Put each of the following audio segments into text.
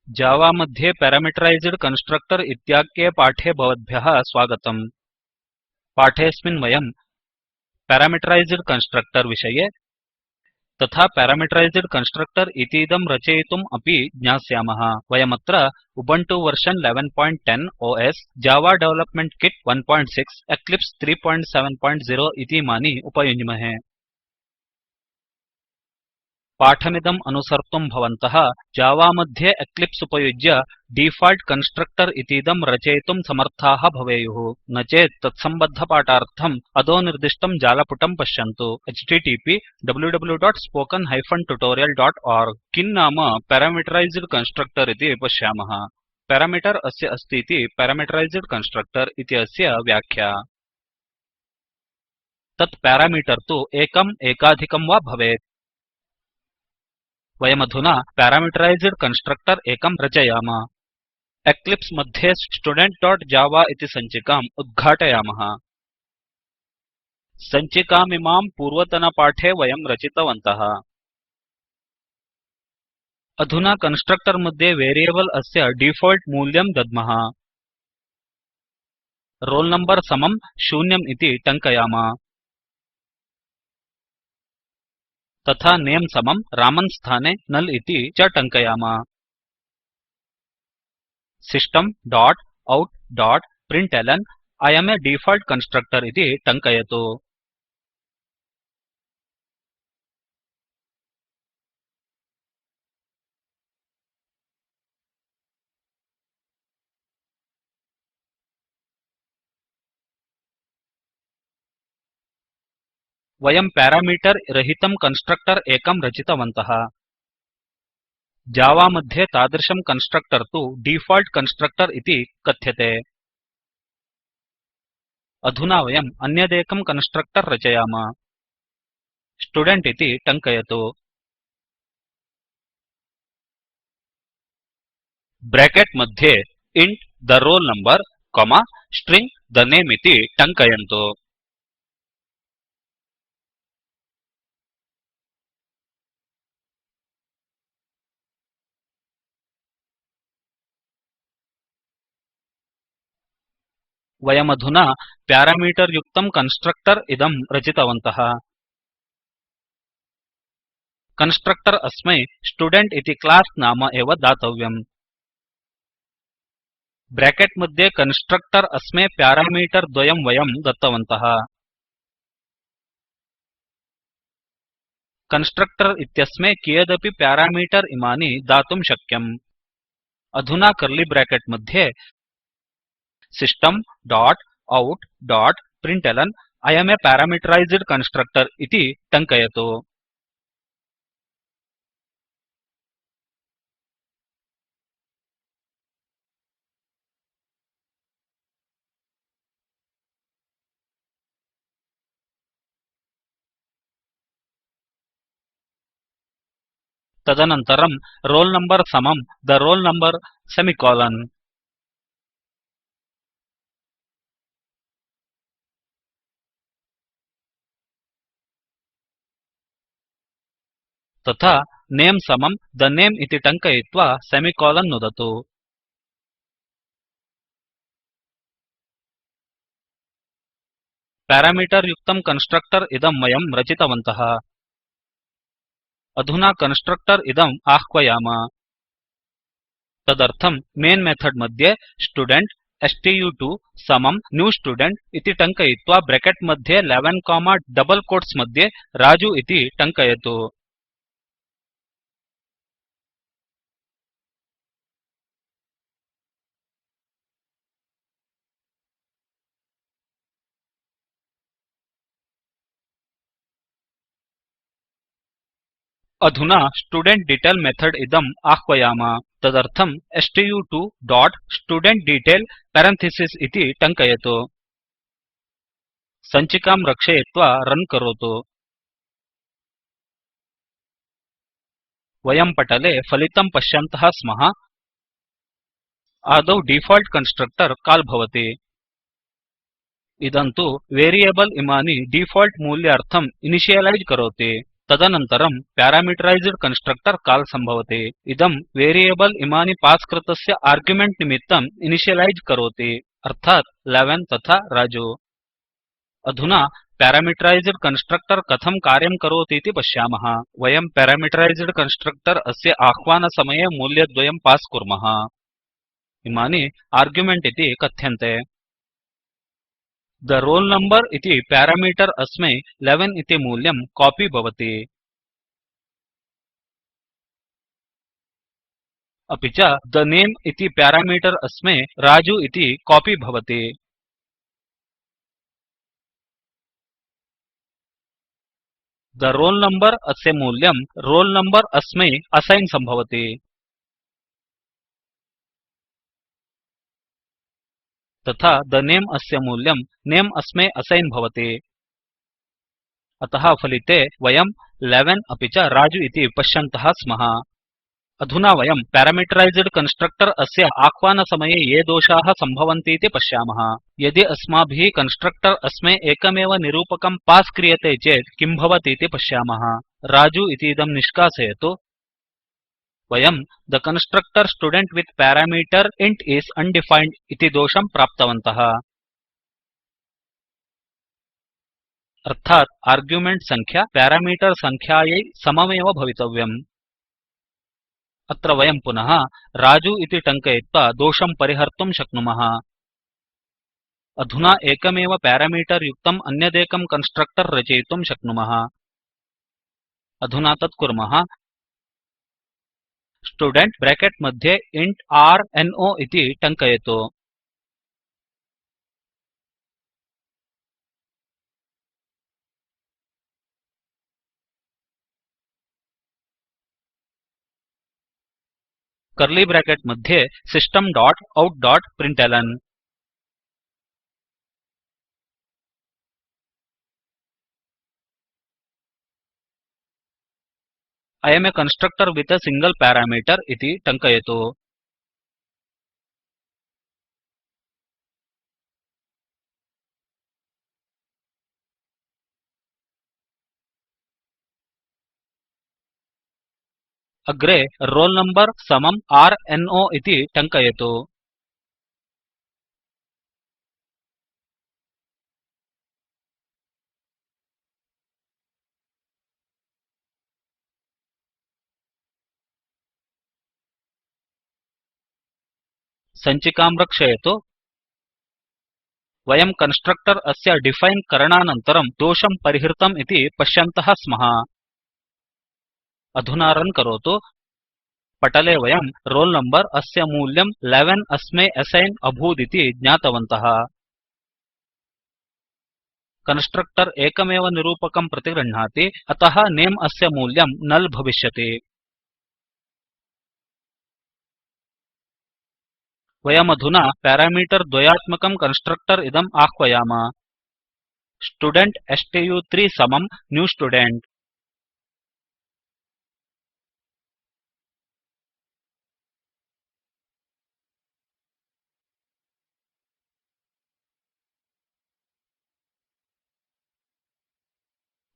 Java मध्ये parameterised constructor इत्याख्ये पाठे भवद्भ्यः स्वागतम् पाठेऽस्मिन् वयम् पैरामीटराइज्ड कन्स्ट्रक्टर विषये तथा पैरामीटराइज्ड कन्स्ट्रक्टर इतीदं रचयितुम् अपि ज्ञास्यामः वयमत्र उबुन्तु वर्जन 1110 ओस् जावा डेवलपमेंट कित् 16 एक्लिप्स 370 इतीमानि उपयुञ्ज्महे पाठमिदम् अनुसर्तुं भवन्तः जावा मध्ये एक्लिप्स उपयुज्य डिफॉल्ट् कन्स्ट्रक्टर इतीदं रचयितुं समर्थाः भवेयुः न चेत् तत्सम्बद्धपाठार्थम् अधो निर्दिष्टं जालपुटं पश्यन्तु http://www.spoken tutorial.org किं नाम पैरामीटराइज्ड कन्स्ट्रक्टर इति पश्यामः पैरामीटर अस्य अस्तीति पैरामीटराइज्ड कन्स्ट्रक्टर इति अस्य व्याख्या तत् पैरामीटर तु एकम् एकाधिकं वा भवेत् वयमधुना पैरामीटराइज्ड कन्स्ट्रक्टर एकं रचयाम एक्लिप्स मध्ये studentजव इति सञ्चिकाम् उद्घाटयामः सञ्चिकामिमां पूर्वतनपाठे वयं रचितवन्तः अधुना कन्स्ट्रक्टर मध्ये वेरिएबल अस्य डिफॉल्ट् मूल्यं दद्मः roll number समं 0 इति टङ्कयाम तथा नमे समं रामन् स्थाने null इति च टङ्कयाम system dot out dot println I am a default constructor इति टङ्कयतु वयं पैरामीटर रहितं कन्स्ट्रक्टर एकं रचितवन्तः जावा मध्ये तादृशं कन्स्ट्रक्टर तु डिफॉल्ट् कन्स्ट्रक्टर इति कथ्यते अधुना वयम् अन्यदेकं कन्स्ट्रक्टर रचयाम स्टुडेन्ट् इति टङ्कयतु ब्रैकेट मध्ये int the roll number comma string the name इति टङ्कयन्तु वयमधुना प्यारामीटर् युक्तं कन्स्ट्रक्टर इदं रचितवन्तः कन्स्ट्रक्टर अस्मै स्टुडेन्ट् इति क्लास नाम एव दातव्यम् ब्रैकेट मध्ये कन्स्ट्रक्टर अस्मै प्यारामीटर् द्वयं वयं दत्तवन्तः कन्स्ट्रक्टर इत्यस्मै कियदपि प्यारामीटर् इमानि दातुं शक्यम् अधुना कर्ली ब्रैकेट मध्ये system dot out dot println I am a parameterized constructor इति टङ्कयतु तदनन्तरं roll number समं the roll number सेमिकोलन् तथा नमे समं the name इति टङ्कयित्वा सेमिकोलन् नुदतु पैरामीटर् युक्तं कन्स्ट्रक्टर इदं वयं रचितवन्तः अधुना कन्स्ट्रक्टर इदम् आह्वयाम तदर्थं मेन् मेथड् मध्ये स्टुडेन्ट् stu2 समं न्यू स्टुडेन्ट् इति टङ्कयित्वा ब्रैकेट मध्ये 11 कोमा डबल कोट्स् मध्ये राजु इति टङ्कयतु अधुना स्टुडेन्ट्डेटेल मेथड् इदम् आह्वयाम तदर्थं stu2 डोट् स्टुडेन्ट्डेटेल पेरन्थिसिस् इति टङ्कयतु सञ्चिकां रक्षयित्वा रन् करोतु वयं पटले फलितं पश्यन्तः स्मः आदौ डिफॉल्ट् कन्स्ट्रक्टर काल् भवति इदं तु वेरिएबल इमानि डिफॉल्ट् मूल्यार्थं इनिशियलाइज करोति तदनन्तरं प्यारामीटराइज्ड कन्स्ट्रक्टर काल् सम्भवति इदं वेरिएबल इमानि पास् कृतस्य आर्ग्युमेण्ट् निमित्तं इनिशियलाइज करोति अर्थात् 11 तथा रजु अधुना प्यारामीटराइज्ड कन्स्ट्रक्टर कथं कार्यं करोतीति पश्यामः वयं प्यारामीटराइज्ड कन्स्ट्रक्टर अस्य आह्वानसमये मूल्यद्वयं पास् कुर्मः इमानि आर्ग्युमेण्ट् इति कथ्यन्ते the roll number इति प्यारामीटर् अस्मै 11 इति मूल्यं कॉपी भवति अपि च the name इति प्यारामीटर् अस्मै रजु इति कॉपी भवति the roll number अस्य मूल्यं roll number अस्मै असैन् सम्भवति तथा the name अस्य मूल्यं name अस्मै असैन् भवति अतः फलिते वयं 11 अपि च रजु इति पश्यन्तः स्मः अधुना वयं प्यारामीटराइज्ड कन्स्ट्रक्टर अस्य आह्वानसमये ये दोषाः सम्भवन्तीति पश्यामः यदि अस्माभिः कन्स्ट्रक्टर अस्मै एकमेव निरूपकं पास् क्रियते चेत् किं भवतीति पश्यामः रजु इतीदं निष्कासयतु वयं the constructor student with parameter int is undefined इति दोषं प्राप्तवन्तः अर्थात् आर्ग्युमेण्ट् संख्या प्यारामीटर् संख्यायै सममेव भवितव्यम् अत्र वयं पुनः रजु इति टङ्कयित्वा दोषं परिहर्तुं शक्नुमः अधुना एकमेव प्यारामीटर् युक्तम् अन्यदेकं कन्स्ट्रक्टर् रचयितुं शक्नुमः अधुना तत् कुर्मः स्टुडेन्ट् ब्रेकेट् मध्ये इन्ट् r no इति टङ्कयतु कर्ली ब्रेकेट् मध्ये system dot out dot println I am a constructor with a single parameter इति टङ्कयतु अग्रे roll number समं r no इति टङ्कयतु सञ्चिकां रक्षयतु वयं कन्स्ट्रक्टर अस्य डिफाइन करणानन्तरं दोषं परिहृतम् इति पश्यन्तः स्मः अधुना रन् करोतु पटले वयं roll number अस्य मूल्यं 11 अस्मै असैन् अभूदिति ज्ञातवन्तः कन्स्ट्रक्टर एकमेव निरूपकं प्रतिगृह्णाति अतः नमे अस्य मूल्यं null भविष्यति वयमधुना प्यारामीटर् द्वयात्मकं कन्स्ट्रक्टर् इदम् आह्वयाम स्टुडेन्ट् stu3 समं न्यू स्टुडेन्ट्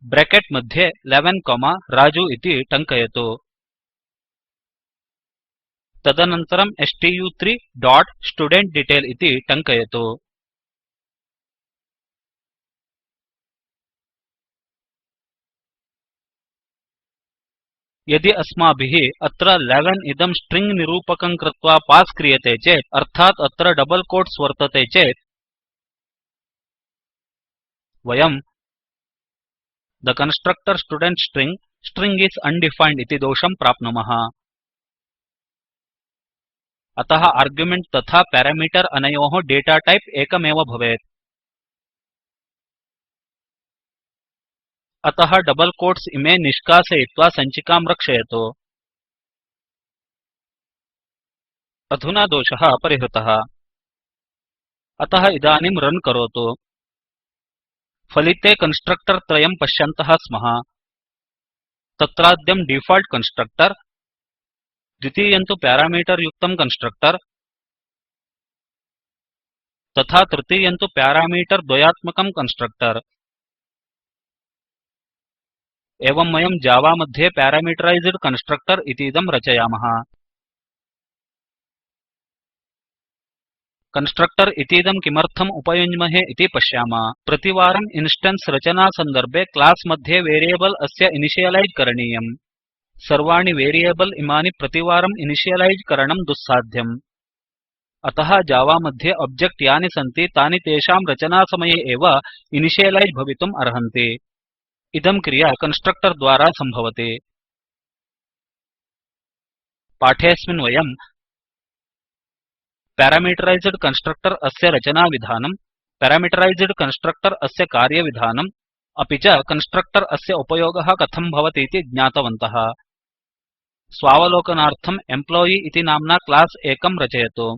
ब्रेकेट् मध्ये 11 रजु इति टङ्कयतु तदनन्तरं stu3 डोट् स्टुडेन्ट्डेटेल इति टङ्कयतु यदि अस्माभिः अत्र 11 इदं स्ट्रिंग निरूपकं कृत्वा पास् क्रियते चेत् अर्थात् अत्र डबल कोट्स् वर्तते चेत् वयं the constructor student string is undefined इति दोषं प्राप्नुमः अतः आर्ग्युमेण्ट् तथा प्यारामीटर् अनयोः डेटा टाइप एकमेव भवेत् अतः डबल कोट्स् इमे निष्कासयित्वा सञ्चिकां रक्षयतु अधुना दोषः परिहृतः अतः इदानीं रन् करोतु फलिते कन्स्ट्रक्टर् त्रयं पश्यन्तः स्मः तत्राद्यं डिफॉल्ट् कन्स्ट्रक्टर् द्वितीयं तु प्यारामीटर् युक्तं कन्स्ट्रक्टर् तथा तृतीयं तु प्यारामीटर् द्वयात्मकं कन्स्ट्रक्टर् एवं वयं जावा मध्ये प्यारामीटराइज्ड कन्स्ट्रक्टर इतीदं रचयामः कन्स्ट्रक्टर इतीदं किमर्थम् उपयुञ्ज्महे इति पश्यामः प्रतिवारम् इन्स्टेन्स् रचनासन्दर्भे क्लास् मध्ये वेरियेबल् अस्य इनिशियलैज् करणीयम् सर्वाणि वेरियेबल् इमानि प्रतिवारम् इनिशियलैज् करणं दुस्साध्यम् अतः जावा मध्ये ऑब्जेक्ट् यानि सन्ति तानि तेषां रचनासमये एव इनिशियलैज् भवितुम् अर्हन्ति इदं क्रिया कन्स्ट्रक्टर् द्वारा सम्भवति पाठेऽस्मिन् वयम् प्यारामीटराइज्ड कन्स्ट्रक्टर अस्य रचनाविधानम् प्यारामीटराइज्ड कन्स्ट्रक्टर अस्य कार्यविधानम् अपि च कन्स्ट्रक्टर् अस्य उपयोगः कथं भवतीति ज्ञातवन्तः स्वावलोकनार्थम् एम्प्लॉयी इति नाम्ना क्लास् एकं रचयतु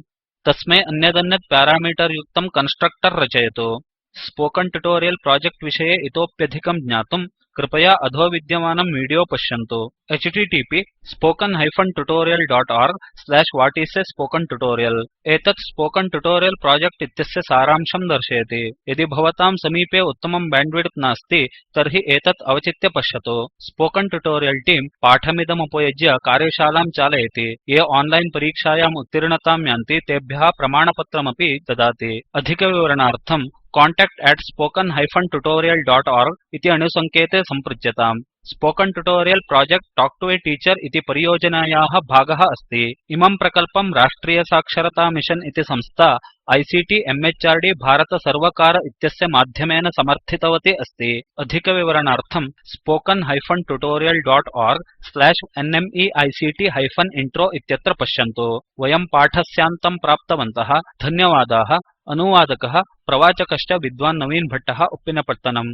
तस्मै अन्यदन्यत् प्यारामीटर् युक्तं कन्स्ट्रक्टर् रचयतु स्पोकन् ट्युटोरियल् प्रोजेक्ट् विषये इतोप्यधिकं ज्ञातुं कृपया अधो विद्यमानं वीडियो पश्यन्तु httpspoken tutorialorg/what is a spoken tutorial एतत् स्पोकन् ट्युटोरियल् प्रोजेक्ट् इत्यस्य सारांशं दर्शयति यदि भवतां समीपे उत्तमं बैण्डविड्थ नास्ति तर्हि एतत् अवचित्य पश्यतु स्पोकन् ट्युटोरियल् team पाठमिदमुपयुज्य कार्यशालां चालयति ये ऑनलाइन् परीक्षायाम् उत्तीर्णतां यान्ति तेभ्यः प्रमाणपत्रमपि ददाति अधिकविवरणार्थं contact@spoken tutorial.org इति अणुसङ्केते सम्पृच्यताम् spoken tutorial project talk to a teacher इति परियोजनायाः भागः अस्ति इमं प्रकल्पं राष्ट्रियसाक्षरतामिशन् इति संस्था आईसीटी म्हृद् भारतसर्वकार इत्यस्य माध्यमेन समर्थितवती अस्ति अधिकविवरणार्थं spoken tutorialorg/nmeict intro इत्यत्र पश्यन्तु वयं पाठस्यान्तं प्राप्तवन्तः धन्यवादाः अनुवादकः प्रवाचकश्च विद्वान् नवीन् भट्टः उप्पिनपट्टनम्